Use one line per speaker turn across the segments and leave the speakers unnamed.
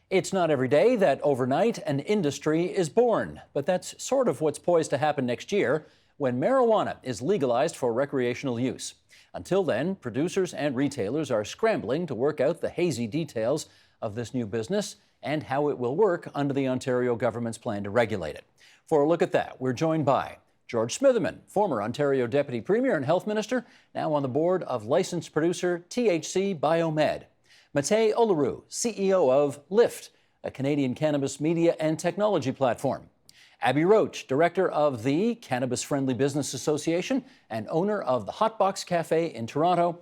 It's not every day that overnight an industry is born, but that's sort of what's poised to happen next year when marijuana is legalized for recreational use. Until then, producers and retailers are scrambling to work out the hazy details of this new business and how it will work under the Ontario government's plan to regulate it. For a look at that, we're joined by George Smitherman, former Ontario Deputy Premier and Health Minister, now on the board of licensed producer THC Biomed. Matej Oleru, CEO of LIFT, a Canadian cannabis media and technology platform. Abby Roach, director of the Cannabis Friendly Business Association and owner of the Hotbox Cafe in Toronto.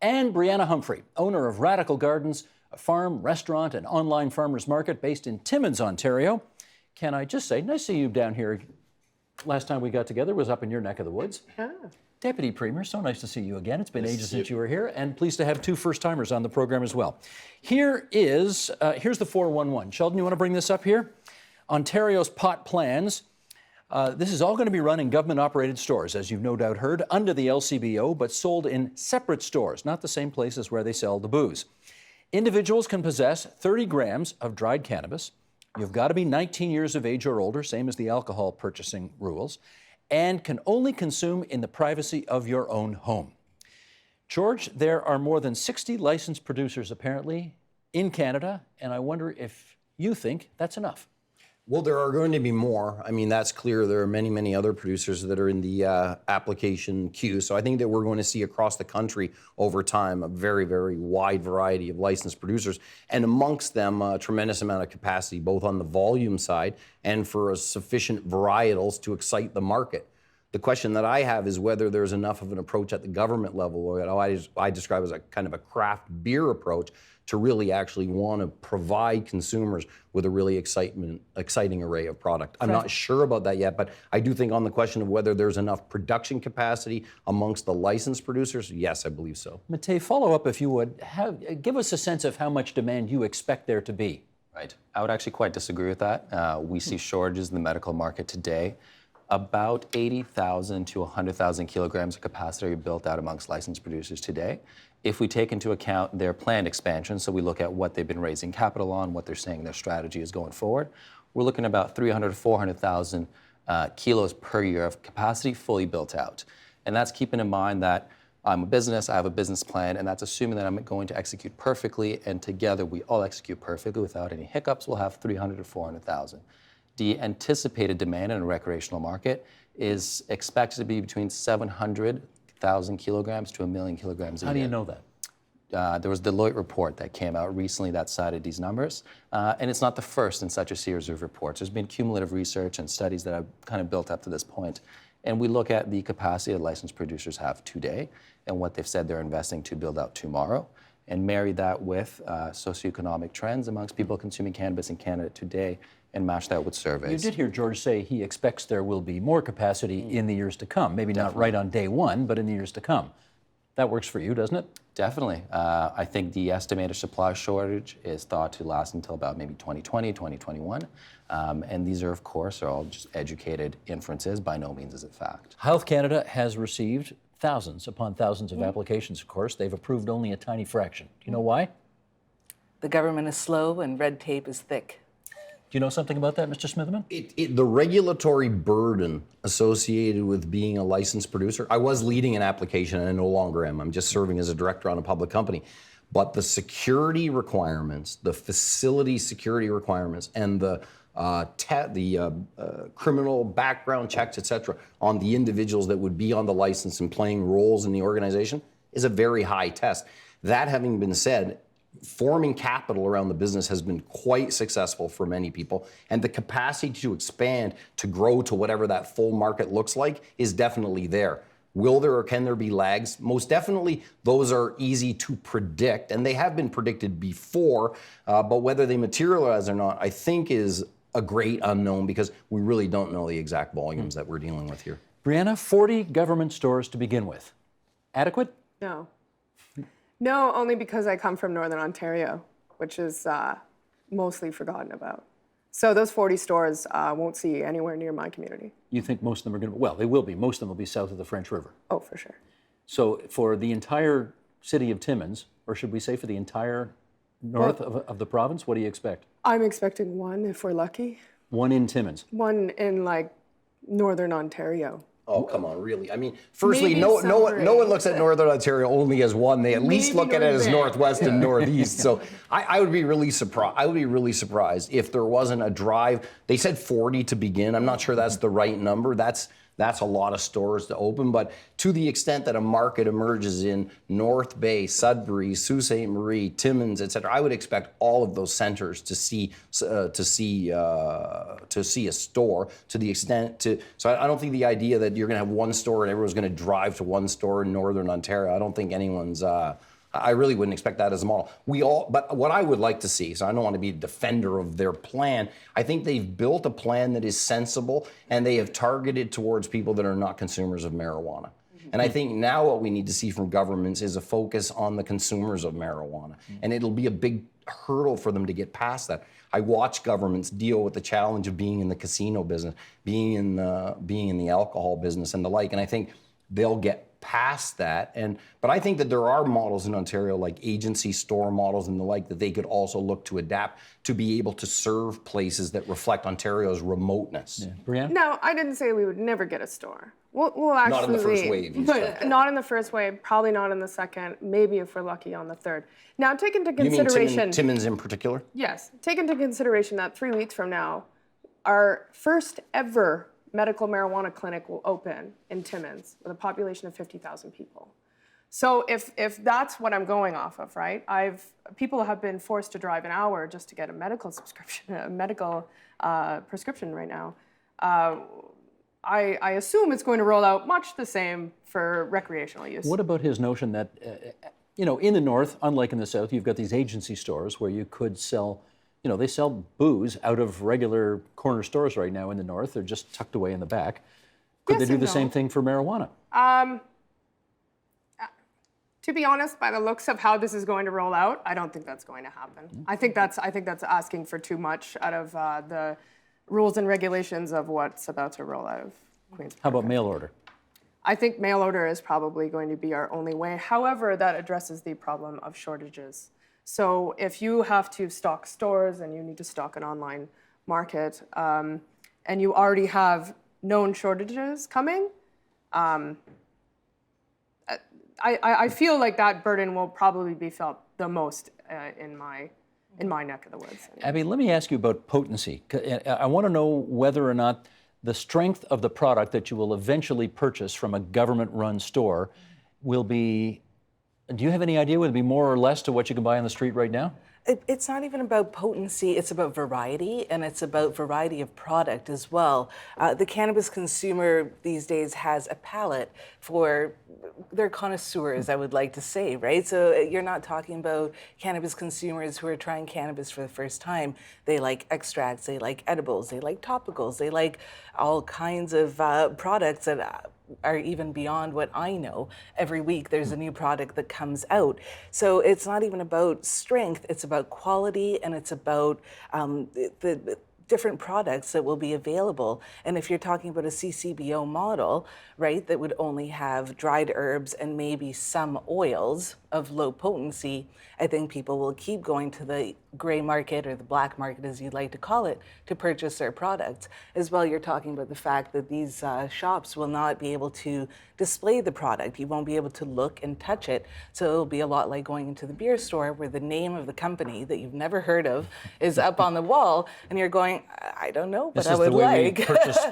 And Brianna Humphrey, owner of Radical Gardens, a farm, restaurant, and online farmers market based in Timmins, Ontario. Can I just say, nice to see you down here. Last time we got together was up in your neck of the woods. Yeah. Deputy Premier, so nice to see you again. It's been ages since you were here, and pleased to have two first-timers on the program as well. Here's the 411. Sheldon, you want to bring this up here? Ontario's pot plans. This is all going to be run in government-operated stores, as you've no doubt heard, under the LCBO, but sold in separate stores, not the same places where they sell the booze. Individuals can possess 30 grams of dried cannabis. You've got to be 19 years of age or older, same as the alcohol purchasing rules, and can only consume in the privacy of your own home. George, there are more than 60 licensed producers apparently in Canada, and I wonder if you think that's enough.
Well, there are going to be more. I mean, that's clear. There are many, many other producers that are in the application queue. So I think that we're going to see across the country over time a very, very wide variety of licensed producers, and amongst them a tremendous amount of capacity, both on the volume side and for sufficient varietals to excite the market. The question that I have is whether there's enough of an approach at the government level, or what I describe as a kind of a craft beer approach, to really actually want to provide consumers with a really exciting array of product. I'm not sure about that yet, but I do think on the question of whether there's enough production capacity amongst the licensed producers, yes, I believe so.
Matej, follow up if you would. Give us a sense of how much demand you expect there to be.
Right. I would actually quite disagree with that. We see shortages in the medical market today. About 80,000 to 100,000 kilograms of capacity are built out amongst licensed producers today. If we take into account their planned expansion, so we look at what they've been raising capital on, what they're saying their strategy is going forward, we're looking at about 300,000 to 400,000 kilos per year of capacity fully built out. And that's keeping in mind that I'm a business, I have a business plan, and that's assuming that I'm going to execute perfectly, and together we all execute perfectly without any hiccups. We'll have 300,000 to 400,000. The anticipated demand in a recreational market is expected to be between 700,000 kilograms to 1 million kilograms a year.
How do you know that?
There was a Deloitte report that came out recently that cited these numbers, and it's not the first in such a series of reports. There's been cumulative research and studies that have kind of built up to this point, and we look at the capacity that licensed producers have today and what they've said they're investing to build out tomorrow, and marry that with socioeconomic trends amongst people consuming cannabis in Canada today, and match that with surveys.
You did hear George say he expects there will be more capacity in the years to come. Maybe not right on day one, but in the years to come. That works for you, doesn't it?
Definitely. I think the estimated supply shortage is thought to last until about maybe 2020, 2021. And these are, of course, all just educated inferences. By no means is it fact.
Health Canada has received thousands upon thousands of applications, of course. They've approved only a tiny fraction. Do you know why?
The government is slow and red tape is thick.
Do you know something about that, Mr. Smitherman?
The regulatory burden associated with being a licensed producer, I was leading an application and I no longer am. I'm just serving as a director on a public company. But the security requirements, the facility security requirements, and the criminal background checks, et cetera, on the individuals that would be on the license and playing roles in the organization is a very high test. That having been said, forming capital around the business has been quite successful for many people, and the capacity to expand, to grow to whatever that full market looks like is definitely there. Will there or can there be lags? Most definitely, those are easy to predict, and they have been predicted before, but whether they materialize or not, I think is a great unknown, because we really don't know the exact volumes that we're dealing with here.
Brianna, 40 government stores to begin with. Adequate?
No. No, only because I come from Northern Ontario, which is mostly forgotten about. So those 40 stores won't see anywhere near my community.
You think most of them are going to, well, they will be. Most of them will be south of the French River.
Oh, for sure.
So for the entire city of Timmins, or should we say for the entire north of the province? What do you expect?
I'm expecting one if we're lucky.
One in Timmins.
One in like Northern Ontario.
Oh, come on, really? I mean, firstly,
Maybe
no one looks at Northern Ontario only as one. They at least look at it as Northwest and Northeast. So I would be really surprised. I would be really surprised if there wasn't a drive. They said 40 to begin. I'm not sure that's the right number. That's a lot of stores to open, but to the extent that a market emerges in North Bay, Sudbury, Sault Ste. Marie, Timmins, et cetera, I would expect all of those centers to see a store. To the extent so I don't think the idea that you're going to have one store and everyone's going to drive to one store in Northern Ontario. I don't think anyone's. I really wouldn't expect that as a model. But what I would like to see, so I don't want to be a defender of their plan, I think they've built a plan that is sensible and they have targeted towards people that are not consumers of marijuana. And I think now what we need to see from governments is a focus on the consumers of marijuana. And it'll be a big hurdle for them to get past that. I watch governments deal with the challenge of being in the casino business, being in the alcohol business and the like, and I think they'll get past that. But I think that there are models in Ontario, like agency store models and the like, that they could also look to adapt to be able to serve places that reflect Ontario's remoteness.
Yeah. Brianne?
No, I didn't say we would never get a store. We'll actually,
not in the first wave, you said.
Not in the first wave, probably not in the second, maybe if we're lucky on the third. Now, take into consideration...
You mean Timmins in particular?
Yes. Take into consideration that 3 weeks from now, our first ever medical marijuana clinic will open in Timmins with a population of 50,000 people. So if that's what I'm going off of, right? People have been forced to drive an hour just to get a medical prescription right now. I assume it's going to roll out much the same for recreational use.
What about his notion that, in the north, unlike in the south, you've got these agency stores where you could sell, they sell booze out of regular corner stores right now in the north. They're just tucked away in the back. Could they do the same thing for marijuana?
To be honest, by the looks of how this is going to roll out, I don't think that's going to happen. I think that's asking for too much out of the rules and regulations of what's about to roll out of Queen's Park.
How about mail order?
I think mail order is probably going to be our only way. However, that addresses the problem of shortages. So if you have to stock stores and you need to stock an online market, and you already have known shortages coming, I feel like that burden will probably be felt the most in my neck of the woods.
Abby, let me ask you about potency. I want to know whether or not the strength of the product that you will eventually purchase from a government-run store will be, do you have any idea, would it be more or less to what you can buy on the street right now?
It's not even about potency, it's about variety, and it's about variety of product as well. The cannabis consumer these days has a palate for, they're connoisseurs, I would like to say, right? So you're not talking about cannabis consumers who are trying cannabis for the first time. They like extracts, they like edibles, they like topicals, they like all kinds of products that are even beyond what I know. Every week there's a new product that comes out. So it's not even about strength, it's about quality, and it's about the different products that will be available. And if you're talking about a CCBO model, right, that would only have dried herbs and maybe some oils of low potency, I think people will keep going to the gray market, or the black market as you'd like to call it, to purchase their products. As well, you're talking about the fact that these shops will not be able to display the product. You won't be able to look and touch it. So it'll be a lot like going into the beer store where the name of the company that you've never heard of is up on the wall, and you're going, I don't know, but I would like.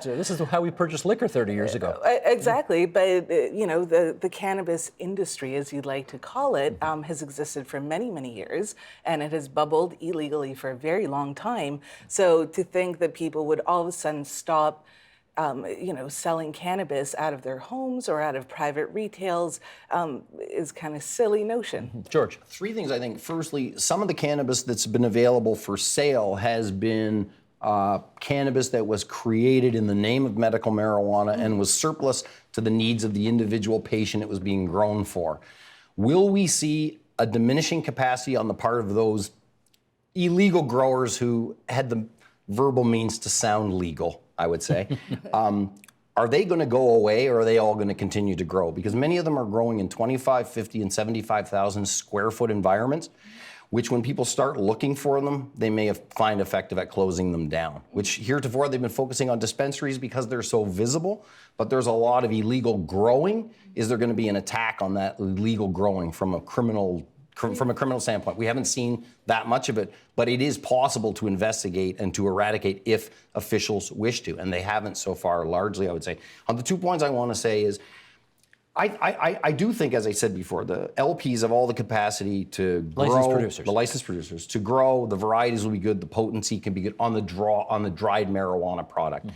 This is how we purchased liquor 30 years ago.
Exactly, but the cannabis industry, as you'd like to call it, has existed for many, many years, and it has bubbled illegally for a very long time. So to think that people would all of a sudden stop selling cannabis out of their homes or out of private retails is kind of silly notion.
George.
Three things, I think. Firstly, some of the cannabis that's been available for sale has been cannabis that was created in the name of medical marijuana and was surplus to the needs of the individual patient it was being grown for. Will we see a diminishing capacity on the part of those illegal growers who had the verbal means to sound legal, I would say? Are they going to go away, or are they all going to continue to grow? Because many of them are growing in 25, 50, and 75,000 square foot environments. which when people start looking for them, they may find effective at closing them down, which heretofore they've been focusing on dispensaries because they're so visible, but there's a lot of illegal growing. Is there going to be an attack on that illegal growing from a criminal standpoint? We haven't seen that much of it, but it is possible to investigate and to eradicate if officials wish to, and they haven't so far, largely, I would say. On the 2 points I want to say is, I do think, as I said before, the LPs have all the capacity to grow, the licensed producers, to grow, the varieties will be good, the potency can be good on the dried marijuana product.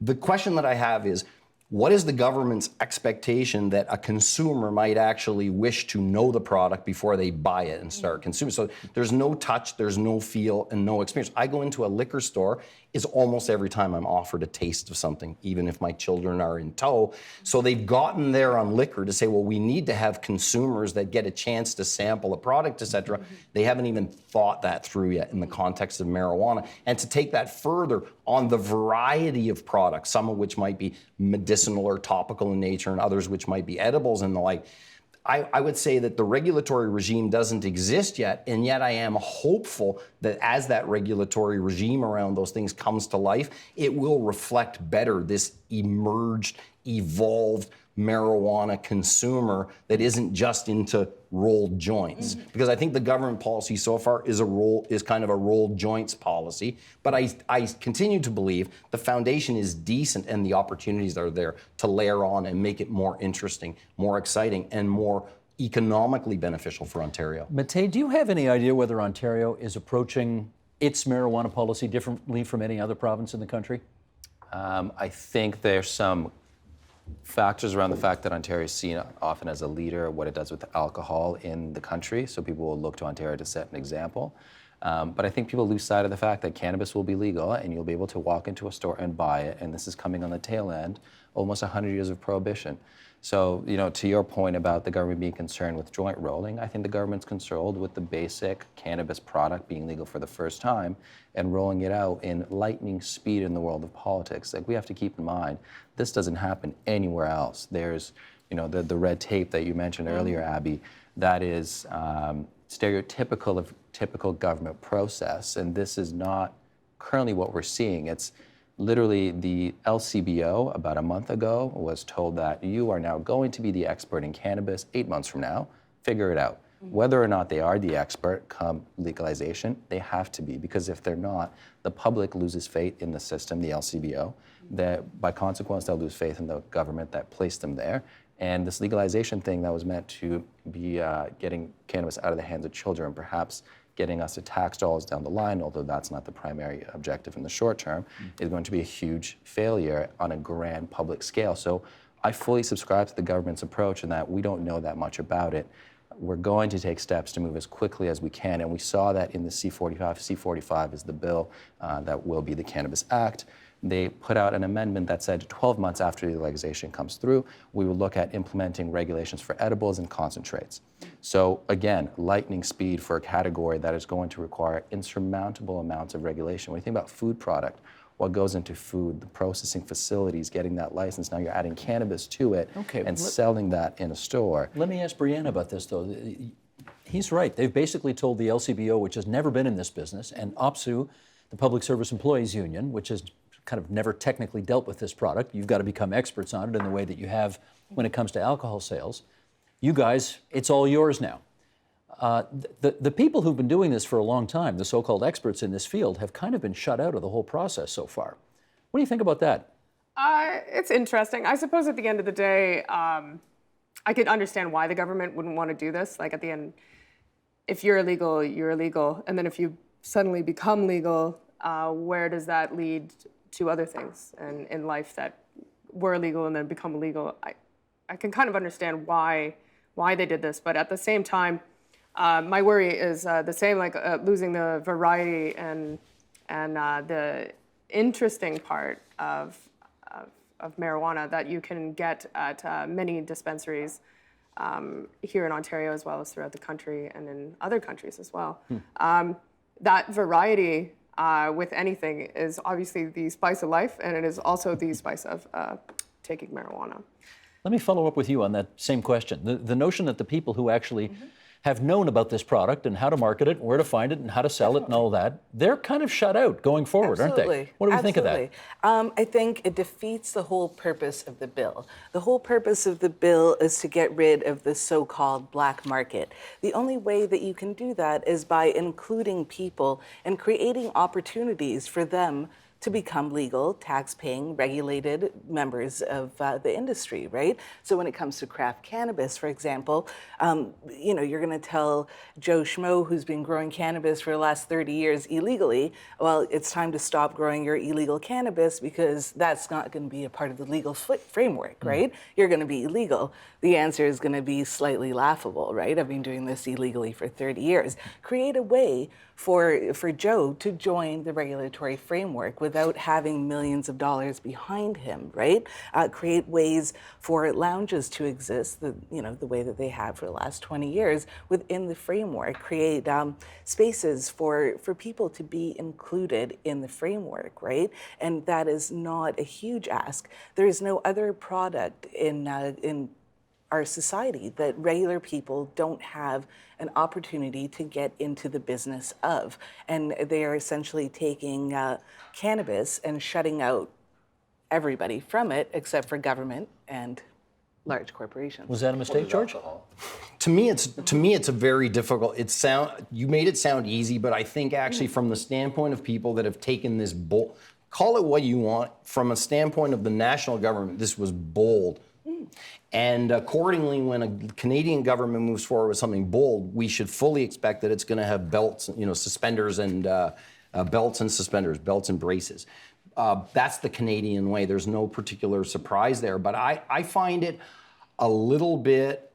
The question that I have is, what is the government's expectation that a consumer might actually wish to know the product before they buy it and start consuming? So there's no touch, there's no feel, and no experience. I go into a liquor store, is almost every time I'm offered a taste of something, even if my children are in tow. So they've gotten there on liquor to say, well, we need to have consumers that get a chance to sample a product, et cetera. They haven't even thought that through yet in the context of marijuana. And to take that further on the variety of products, some of which might be medicinal or topical in nature and others which might be edibles and the like, I would say that the regulatory regime doesn't exist yet, and yet I am hopeful that as that regulatory regime around those things comes to life, it will reflect better this evolved marijuana consumer that isn't just into rolled joints. Because I think the government policy so far is kind of a rolled joints policy, but I continue to believe the foundation is decent and the opportunities are there to layer on and make it more interesting, more exciting, and more economically beneficial for Ontario.
Matej, do you have any idea whether Ontario is approaching its marijuana policy differently from any other province in the country?
I think there's some factors around the fact that Ontario is seen often as a leader, what it does with alcohol in the country, so people will look to Ontario to set an example. But I think people lose sight of the fact that cannabis will be legal and you'll be able to walk into a store and buy it, and this is coming on the tail end, almost 100 years of prohibition. So, to your point about the government being concerned with joint rolling, I think the government's concerned with the basic cannabis product being legal for the first time and rolling it out in lightning speed in the world of politics. Like, we have to keep in mind, this doesn't happen anywhere else. There's, the red tape that you mentioned earlier, Abby, that is stereotypical of typical government process, and this is not currently what we're seeing. It's literally the LCBO about a month ago was told that you are now going to be the expert in cannabis 8 months from now, figure it out. Whether or not they are the expert come legalization, they have to be, because if they're not, the public loses faith in the system, the LCBO, that by consequence they'll lose faith in the government that placed them there. And this legalization thing that was meant to be getting cannabis out of the hands of children, perhaps getting us to tax dollars down the line, although that's not the primary objective in the short term, is going to be a huge failure on a grand public scale. So I fully subscribe to the government's approach in that we don't know that much about it. We're going to take steps to move as quickly as we can, and we saw that in the C-45. C-45 is the bill that will be the Cannabis Act. They put out an amendment that said 12 months after legalization comes through, we will look at implementing regulations for edibles and concentrates. So again, lightning speed for a category that is going to require insurmountable amounts of regulation. When you think about food product, what goes into food, the processing facilities, getting that license, now you're adding cannabis to it and selling that in a store.
Let me ask Brianna about this, though. He's right. They've basically told the LCBO, which has never been in this business, and OPSU, the Public Service Employees Union, which has kind of never technically dealt with this product. You've got to become experts on it in the way that you have when it comes to alcohol sales. You guys, it's all yours now. The people who've been doing this for a long time, the so-called experts in this field, have kind of been shut out of the whole process so far. What do you think about that?
It's interesting. I suppose at the end of the day, I could understand why the government wouldn't want to do this. Like at the end, if you're illegal, you're illegal. And then if you suddenly become legal, where does that lead to other things in life that were illegal and then become illegal? I can kind of understand why they did this, but at the same time, my worry is the same, like losing the variety and the interesting part of marijuana that you can get at many dispensaries here in Ontario as well as throughout the country and in other countries as well. That variety with anything is obviously the spice of life, and it is also the spice of taking marijuana.
Let me follow up with you on that same question. The notion that the people who actually have known about this product and how to market it, where to find it, and how to sell it and all that, they're kind of shut out going forward, aren't they? What do we think of that?
I think it defeats the whole purpose of the bill. The whole purpose of the bill is to get rid of the so-called black market. The only way that you can do that is by including people and creating opportunities for them to become legal, tax-paying, regulated members of the industry, right? So when it comes to craft cannabis, for example, you're going to tell Joe Schmo, who's been growing cannabis for the last 30 years illegally, well, it's time to stop growing your illegal cannabis because that's not going to be a part of the legal framework, right? You're going to be illegal. The answer is going to be slightly laughable, right? I've been doing this illegally for 30 years. Create a way for Joe to join the regulatory framework without having millions of dollars behind him, right? Create ways for lounges to exist, the way that they have for the last 20 years within the framework. Create spaces for people to be included in the framework, right? And that is not a huge ask. There is no other product in our society that regular people don't have an opportunity to get into the business of. And they are essentially taking cannabis and shutting out everybody from it except for government and large corporations.
Was that a mistake, George?
To me, it's a very difficult. You made it sound easy, but I think actually from the standpoint of people that have taken this bold, call it what you want, from a standpoint of the national government, this was bold. And accordingly, when a Canadian government moves forward with something bold, we should fully expect that it's going to have belts, suspenders and belts and suspenders, belts and braces. That's the Canadian way. There's no particular surprise there. But I find it a little bit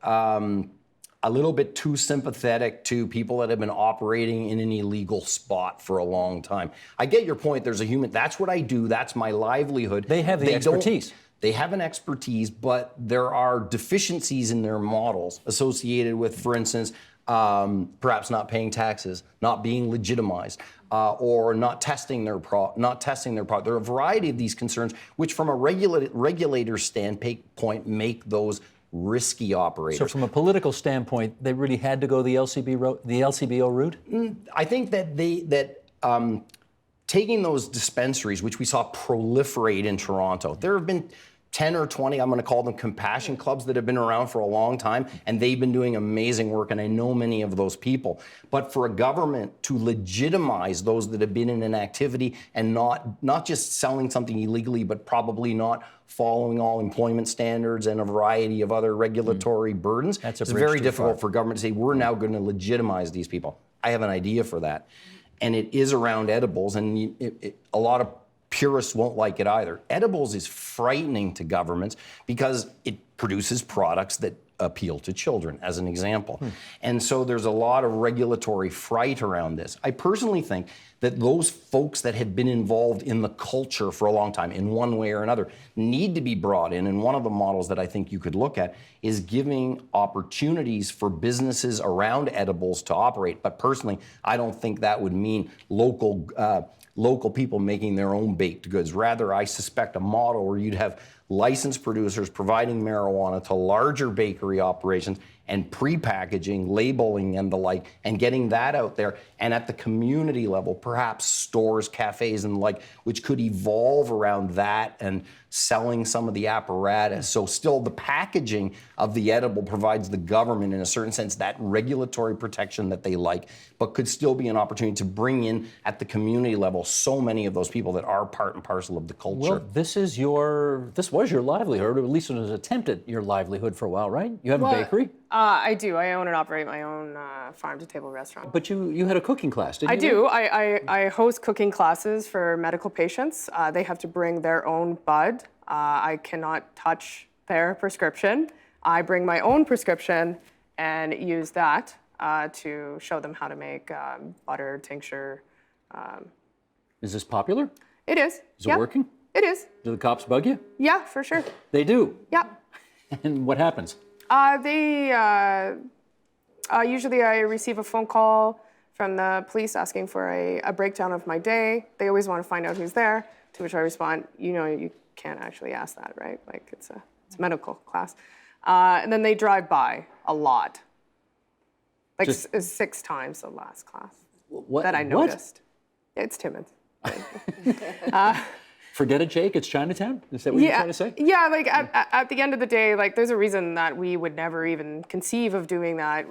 too sympathetic to people that have been operating in an illegal spot for a long time. I get your point. There's a human. That's what I do. That's my livelihood.
They have the expertise.
They have an expertise, but there are deficiencies in their models associated with, for instance, perhaps not paying taxes, not being legitimized, or not testing their product. There are a variety of these concerns, which, from a regulator standpoint, make those risky operators.
So, from a political standpoint, they really had to go the LCBO route.
I think that taking those dispensaries, which we saw proliferate in Toronto, there have been 10 or 20, I'm going to call them compassion clubs, that have been around for a long time, and they've been doing amazing work, and I know many of those people. But for a government to legitimize those that have been in an activity and not just selling something illegally, but probably not following all employment standards and a variety of other regulatory burdens, it's very difficult for government to say, we're now going to legitimize these people. I have an idea for that. And it is around edibles, and a lot of purists won't like it either. Edibles is frightening to governments because it produces products that appeal to children, as an example. And so there's a lot of regulatory fright around this. I personally think that those folks that have been involved in the culture for a long time, in one way or another, need to be brought in. And one of the models that I think you could look at is giving opportunities for businesses around edibles to operate. But personally, I don't think that would mean local people making their own baked goods. Rather, I suspect a model where you'd have licensed producers providing marijuana to larger bakery operations and pre-packaging, labeling, and the like, and getting that out there. And at the community level, perhaps stores, cafes, and the like, which could evolve around that and selling some of the apparatus. So still the packaging of the edible provides the government, in a certain sense, that regulatory protection that they like, but could still be an opportunity to bring in at the community level so many of those people that are part and parcel of the culture.
Well, this was your livelihood, or at least it was attempted your livelihood for a while, right? You have a bakery?
I do. I own and operate my own farm-to-table restaurant.
But you had a cooking class, didn't you?
I do. I host cooking classes for medical patients. They have to bring their own bud. I cannot touch their prescription. I bring my own prescription and use that to show them how to make butter, tincture.
Is this popular?
It is.
Is it working?
It is.
Do the cops bug you?
Yeah, for sure.
They do?
Yeah.
And what happens?
Usually I receive a phone call from the police asking for a breakdown of my day. They always want to find out who's there, to which I respond, you can't actually ask that, right? Like it's a medical class. And then they drive by a lot. Like 6 times the last class
What?
that I
What?
noticed. It's Timmins.
Forget it, Jake. It's Chinatown. Is that what you're trying to say?
Yeah, like at the end of the day, like there's a reason that we would never even conceive of doing that.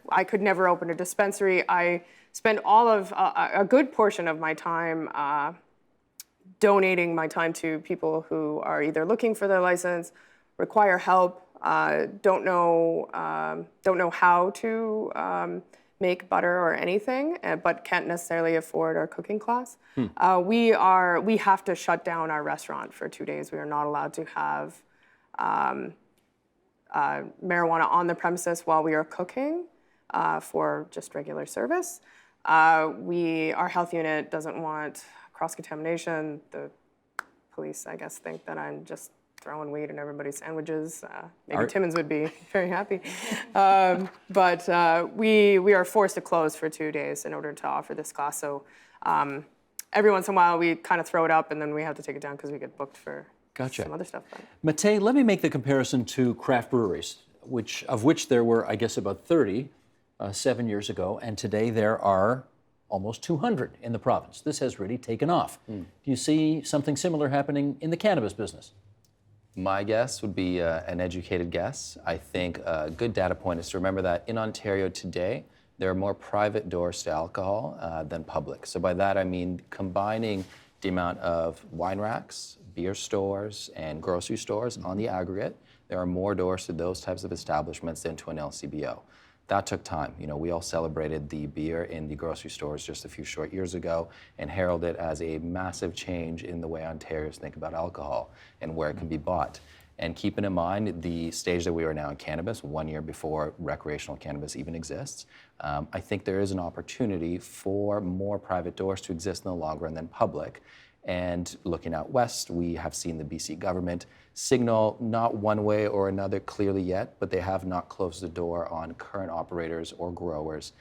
I could never open a dispensary. I spend all of a good portion of my time donating my time to people who are either looking for their license, require help, don't know how to make butter or anything, but can't necessarily afford our cooking class. We have to shut down our restaurant for 2 days. We are not allowed to have marijuana on the premises while we are cooking for just regular service. Our health unit doesn't want cross-contamination. The police, I guess, think that I'm just throwing weed in everybody's sandwiches. Maybe Timmins would be very happy. But we are forced to close for 2 days in order to offer this class. So every once in a while, we kind of throw it up, and then we have to take it down because we get booked for some other stuff.
Matej, let me make the comparison to craft breweries, of which there were, I guess, about 30 7 years ago, and today there are almost 200 in the province. This has really taken off. Do you see something similar happening in the cannabis business?
My guess would be an educated guess. I think a good data point is to remember that in Ontario today, there are more private doors to alcohol than public. So by that I mean combining the amount of wine racks, beer stores, and grocery stores on the aggregate, there are more doors to those types of establishments than to an LCBO. That took time. You know, we all celebrated the beer in the grocery stores just a few short years ago and heralded it as a massive change in the way Ontarians think about alcohol and where it can be bought. And keeping in mind the stage that we are now in cannabis, 1 year before recreational cannabis even exists, I think there is an opportunity for more private doors to exist in the long run than public. And looking out west, we have seen the BC government signal not one way or another clearly yet, but they have not closed the door on current operators or growers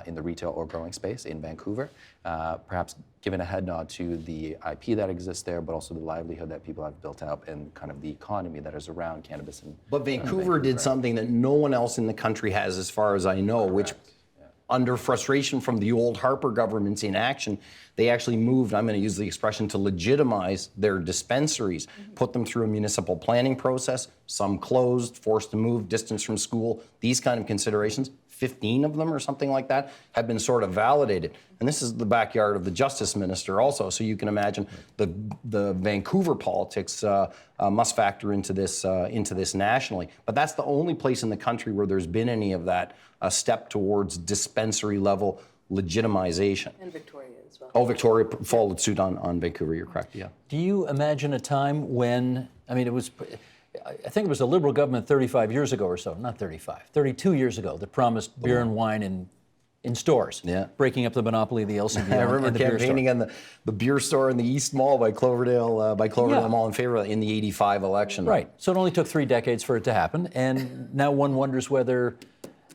in the retail or growing space in Vancouver, perhaps giving a head nod to the IP that exists there, but also the livelihood that people have built up and kind of the economy that is around cannabis.
But Vancouver did something that no one else in the country has, as far as I know, which under frustration from the old Harper government's inaction, they actually moved, I'm going to use the expression, to legitimize their dispensaries, put them through a municipal planning process, some closed, forced to move, distance from school, these kind of considerations. 15 of them or something like that have been sort of validated. And this is the backyard of the justice minister also, so you can imagine the Vancouver politics must factor into this nationally. But that's the only place in the country where there's been any of that step towards dispensary level legitimization.
And Victoria as well.
Oh, Victoria followed suit on Vancouver, you're correct, yeah.
Do you imagine a time when, I think it was a Liberal government 35 years ago or so, not 35, 32 years ago, that promised beer and wine in stores, breaking up the monopoly of the LCBO.
I remember campaigning on the beer store in the East Mall by Cloverdale Mall in favor in the 85 election.
Right, so it only took 3 decades for it to happen, and now one wonders whether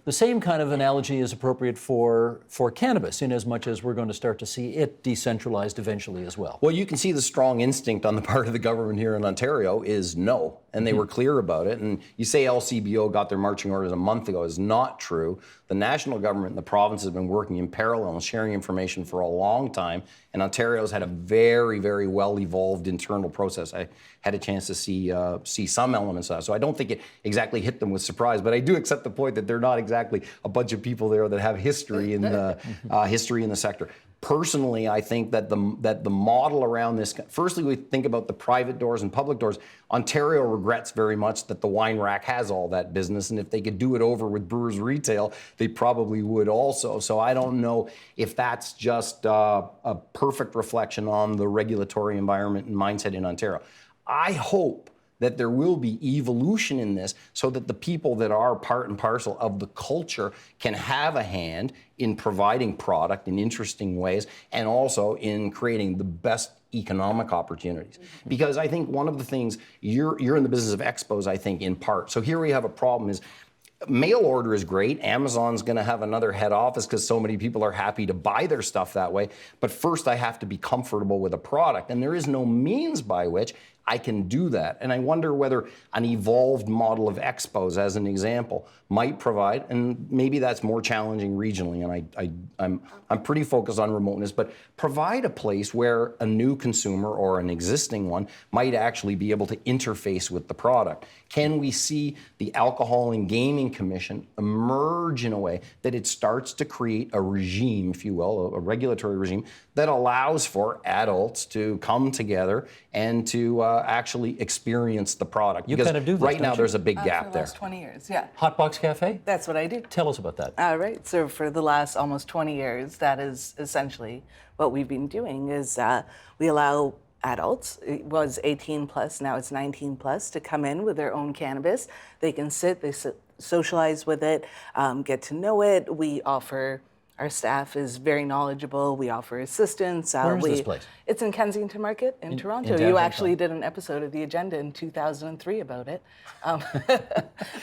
the same kind of analogy is appropriate for cannabis, in as much as we're going to start to see it decentralized eventually as well.
Well, you can see the strong instinct on the part of the government here in Ontario is no, and they were clear about it. And you say LCBO got their marching orders a month ago is not true. The national government and the province have been working in parallel and sharing information for a long time, and Ontario's had a very, very well-evolved internal process. I had a chance to see some elements of that, so I don't think it exactly hit them with surprise, but I do accept the point that they're not exactly a bunch of people there that have history in the sector. Personally, I think that the model around this, firstly, we think about the private doors and public doors. Ontario regrets very much that the wine rack has all that business, and if they could do it over with Brewers Retail, they probably would also. So I don't know if that's just a perfect reflection on the regulatory environment and mindset in Ontario. I hope that there will be evolution in this so that the people that are part and parcel of the culture can have a hand in providing product in interesting ways and also in creating the best economic opportunities. Because I think one of the things, you're in the business of expos, I think, in part. So here we have a problem is, mail order is great. Amazon's going to have another head office because so many people are happy to buy their stuff that way. But first, I have to be comfortable with a product. And there is no means by which I can do that. And I wonder whether an evolved model of expos, as an example, might provide, and maybe that's more challenging regionally, and I'm pretty focused on remoteness, but provide a place where a new consumer or an existing one might actually be able to interface with the product. Can we see the Alcohol and Gaming Commission emerge in a way that it starts to create a regime, if you will, a regulatory regime that allows for adults to come together and to actually experience the product?
You
because
kind of do this,
right now
don't you?
there's a big
For
gap
the
there.
last 20 years, yeah.
Hotbox Cafe?
That's what I do.
Tell us about that.
All right. So for the last almost 20 years, that is essentially what we've been doing is we allow adults, it was 18 plus, now it's 19 plus, to come in with their own cannabis. They can sit, socialize with it, get to know it. We offer, our staff is very knowledgeable. We offer assistance.
Where is this place?
It's in Kensington Market in Toronto. You
downtown
actually did an episode of The Agenda in 2003 about it,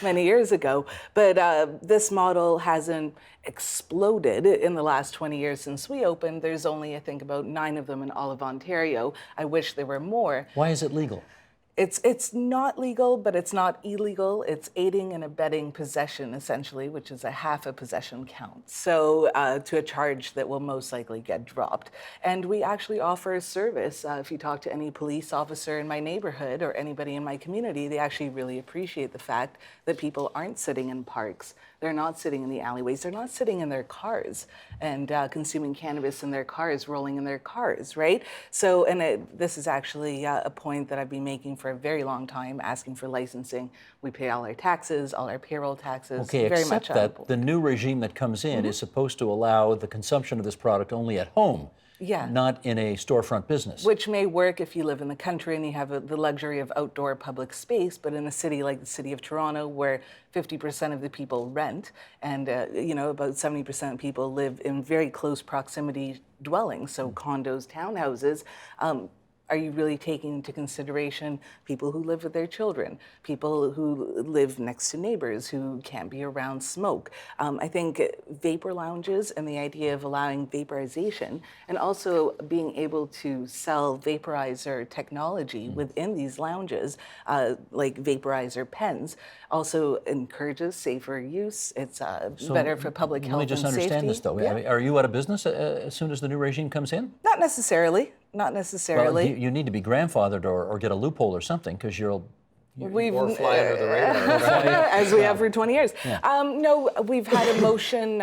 many years ago. But this model hasn't exploded in the last 20 years since we opened. There's only, I think, about 9 of them in all of Ontario. I wish there were more.
Why is it legal?
It's not legal, but it's not illegal. It's aiding and abetting possession, essentially, which is a half a possession count. So to a charge that will most likely get dropped. And we actually offer a service. If you talk to any police officer in my neighborhood or anybody in my community, they actually really appreciate the fact that people aren't sitting in parks. They're not sitting in the alleyways. They're not sitting in their cars and consuming cannabis in their cars, rolling in their cars, right? So, and this is actually a point that I've been making for a very long time, asking for licensing. We pay all our taxes, all our payroll taxes.
Okay,
very
except
much
that the new regime that comes in is supposed to allow the consumption of this product only at home, not in a storefront business.
Which may work if you live in the country and you have the luxury of outdoor public space, but in a city like the city of Toronto, where 50% of the people rent, and about 70% of people live in very close proximity dwellings, so condos, townhouses. Are you really taking into consideration people who live with their children, people who live next to neighbors who can't be around smoke? I think vapor lounges and the idea of allowing vaporization and also being able to sell vaporizer technology within these lounges, like vaporizer pens, also encourages safer use. It's better for public health and safety.
Let me just understand this, though.
Yeah.
Are you out of business as soon as the new regime comes in?
Not necessarily. Not necessarily.
Well, you need to be grandfathered or get a loophole or something, because
Or fly under the radar.
as we have for 20 years. No, we've had a motion.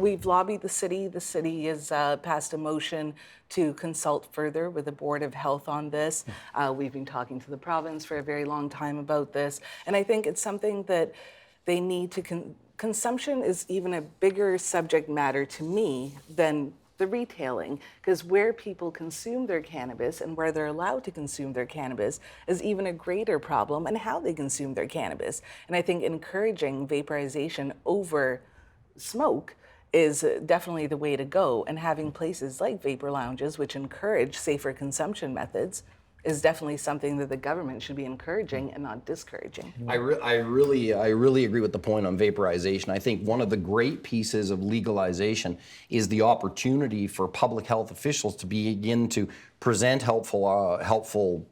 We've lobbied the city. The city has passed a motion to consult further with the Board of Health on this. We've been talking to the province for a very long time about this. And I think it's something that they need to... Consumption is even a bigger subject matter to me than the retailing, because where people consume their cannabis and where they're allowed to consume their cannabis is even a greater problem, and how they consume their cannabis. And I think encouraging vaporization over smoke is definitely the way to go, and having places like vapor lounges, which encourage safer consumption methods, is definitely something that the government should be encouraging and not discouraging.
I really agree with the point on vaporization. I think one of the great pieces of legalization is the opportunity for public health officials to begin to present helpful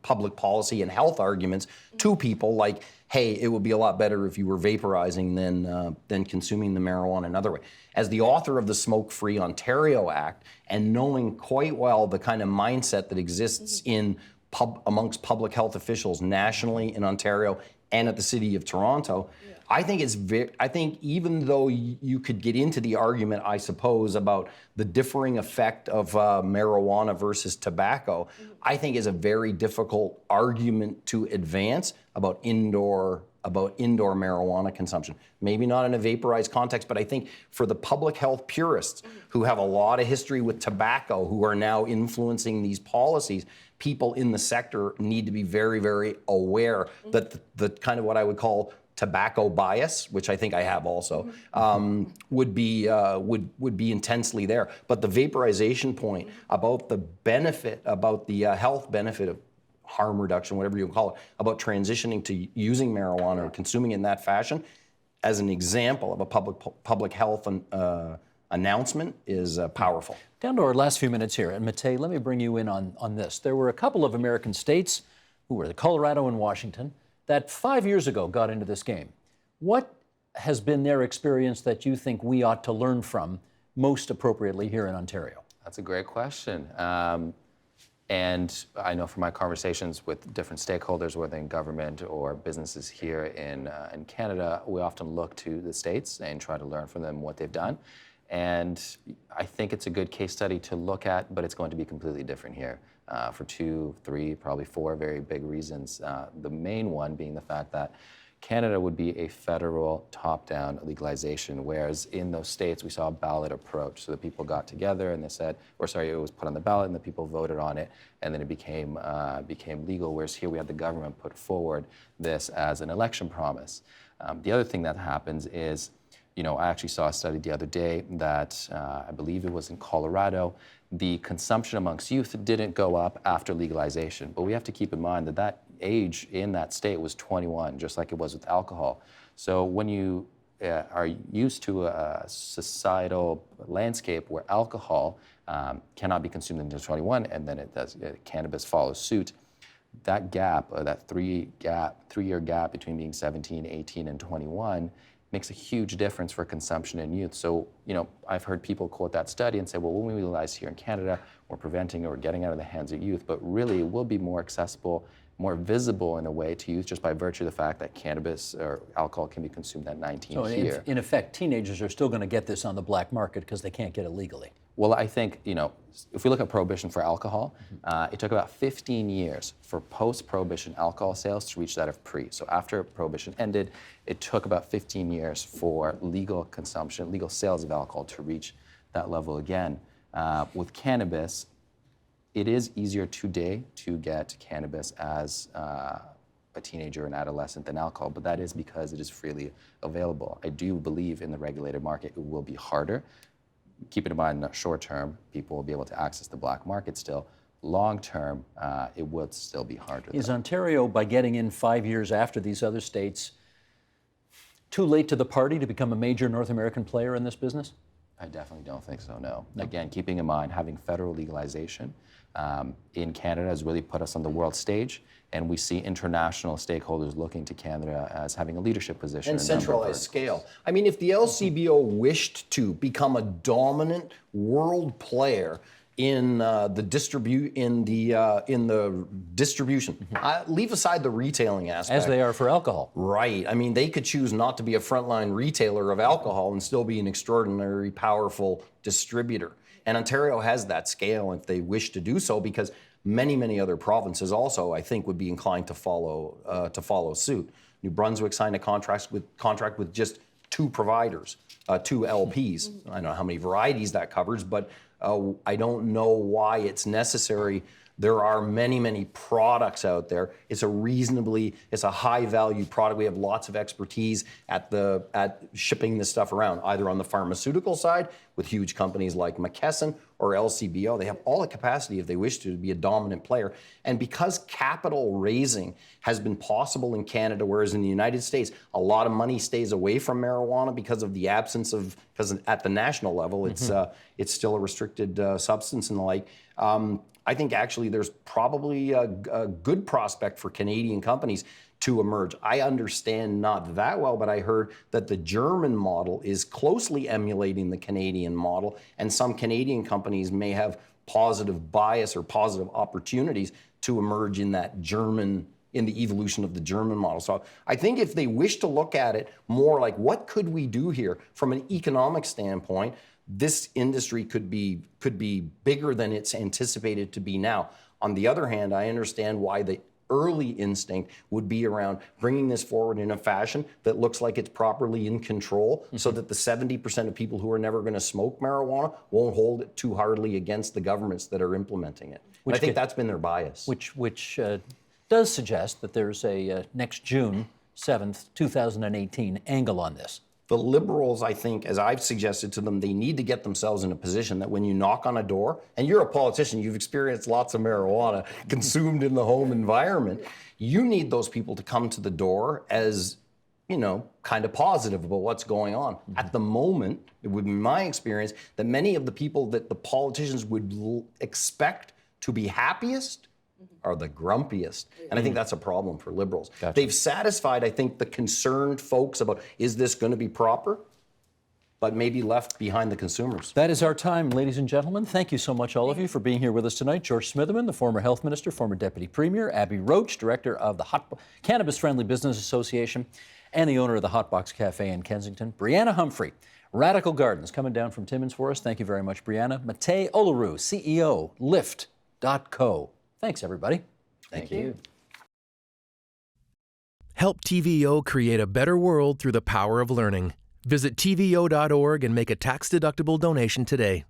public policy and health arguments to people, like, hey, it would be a lot better if you were vaporizing than consuming the marijuana another way. As the author of the Smoke-Free Ontario Act, and knowing quite well the kind of mindset that exists amongst public health officials nationally in Ontario and at the City of Toronto, I think even though you could get into the argument, I suppose, about the differing effect of marijuana versus tobacco, I think is a very difficult argument to advance about indoor marijuana consumption. Maybe not in a vaporized context, but I think for the public health purists who have a lot of history with tobacco, who are now influencing these policies, people in the sector need to be very, very aware that the kind of what I would call tobacco bias, which I think I have also, would be intensely there. But the vaporization point about the benefit, about the health benefit of harm reduction, whatever you call it, about transitioning to using marijuana or consuming it in that fashion, as an example of a public health and announcement is powerful.
Down to our last few minutes here, and Matej, let me bring you in on this. There were a couple of American states, who were Colorado and Washington, that 5 years ago got into this game. What has been their experience that you think we ought to learn from most appropriately here in Ontario?
That's a great question. And I know from my conversations with different stakeholders, whether in government or businesses here in Canada, we often look to the States and try to learn from them what they've done. And I think it's a good case study to look at, but it's going to be completely different here for 2, 3, probably 4 very big reasons. The main one being the fact that Canada would be a federal top-down legalization, whereas in those states we saw a ballot approach. So the people got together and they said, it was put on the ballot and the people voted on it, and then it became legal. Whereas here we had the government put forward this as an election promise. The other thing that happens is, I actually saw a study the other day that I believe it was in Colorado. The consumption amongst youth didn't go up after legalization, but we have to keep in mind that age in that state was 21, just like it was with alcohol. So when you are used to a societal landscape where alcohol cannot be consumed until 21, and then cannabis follows suit, that gap, that three-year gap between being 17, 18, and 21 makes a huge difference for consumption in youth. So, I've heard people quote that study and say, well, when we legalize here in Canada, we're preventing or getting out of the hands of youth, but really it will be more accessible, more visible in a way to youth just by virtue of the fact that cannabis or alcohol can be consumed at 19
so
here.
In effect, teenagers are still going to get this on the black market because they can't get it legally.
Well, I think, if we look at prohibition for alcohol, it took about 15 years for post-prohibition alcohol sales to reach that of pre. So after prohibition ended, it took about 15 years for legal consumption, legal sales of alcohol to reach that level again. With cannabis, it is easier today to get cannabis as a teenager and adolescent than alcohol, but that is because it is freely available. I do believe in the regulated market it will be harder. Keep in mind, short term, people will be able to access the black market still. Long term, it would still be harder.
Is Ontario, by getting in 5 years after these other states, too late to the party to become a major North American player in this business?
I definitely don't think so, no. Again, keeping in mind having federal legalization in Canada has really put us on the world stage, and we see international stakeholders looking to Canada as having a leadership position.
And centralized scale. I mean, if the LCBO wished to become a dominant world player in the distribution, leave aside the retailing aspect.
As they are for alcohol.
Right. I mean, they could choose not to be a frontline retailer of alcohol and still be an extraordinary, powerful distributor. And Ontario has that scale if they wish to do so, because many other provinces also, I think, would be inclined to follow suit. New Brunswick signed a contract with just 2 providers, 2 LPs. I don't know how many varieties that covers, but I don't know why it's necessary. There are many products out there. It's a high value product. We have lots of expertise at shipping this stuff around, either on the pharmaceutical side with huge companies like McKesson or LCBO. They have all the capacity, if they wish to be a dominant player. And because capital raising has been possible in Canada, whereas in the United States, a lot of money stays away from marijuana because of the absence of, because at the national level, it's still a restricted substance and the like. I think actually there's probably a good prospect for Canadian companies to emerge. I understand not that well, but I heard that the German model is closely emulating the Canadian model, and some Canadian companies may have positive bias or positive opportunities to emerge in the evolution of the German model. So I think if they wish to look at it more like, what could we do here from an economic standpoint, this industry could be bigger than it's anticipated to be now. On the other hand, I understand why the early instinct would be around bringing this forward in a fashion that looks like it's properly in control, so that the 70% of people who are never going to smoke marijuana won't hold it too hardly against the governments that are implementing it. I think that's been their bias.
Which does suggest that there's a next June 7th, 2018 angle on this.
The Liberals, I think, as I've suggested to them, they need to get themselves in a position that when you knock on a door, and you're a politician, you've experienced lots of marijuana consumed in the home environment, you need those people to come to the door as kind of positive about what's going on. At the moment, it would be my experience that many of the people that the politicians would expect to be happiest are the grumpiest. And I think that's a problem for Liberals.
Gotcha.
They've satisfied, I think, the concerned folks about, is this going to be proper? But maybe left behind the consumers.
That is our time, ladies and gentlemen. Thank you so much, all of you, for being here with us tonight. George Smitherman, the former health minister, former deputy premier, Abby Roach, director of the Cannabis Friendly Business Association, and the owner of the Hotbox Cafe in Kensington, Brianna Humphrey, Radical Gardens, coming down from Timmins for us. Thank you very much, Brianna. Matei Olaru, CEO, Lyft.co. Thanks, everybody.
Thank you.
Help TVO create a better world through the power of learning. Visit TVO.org and make a tax-deductible donation today.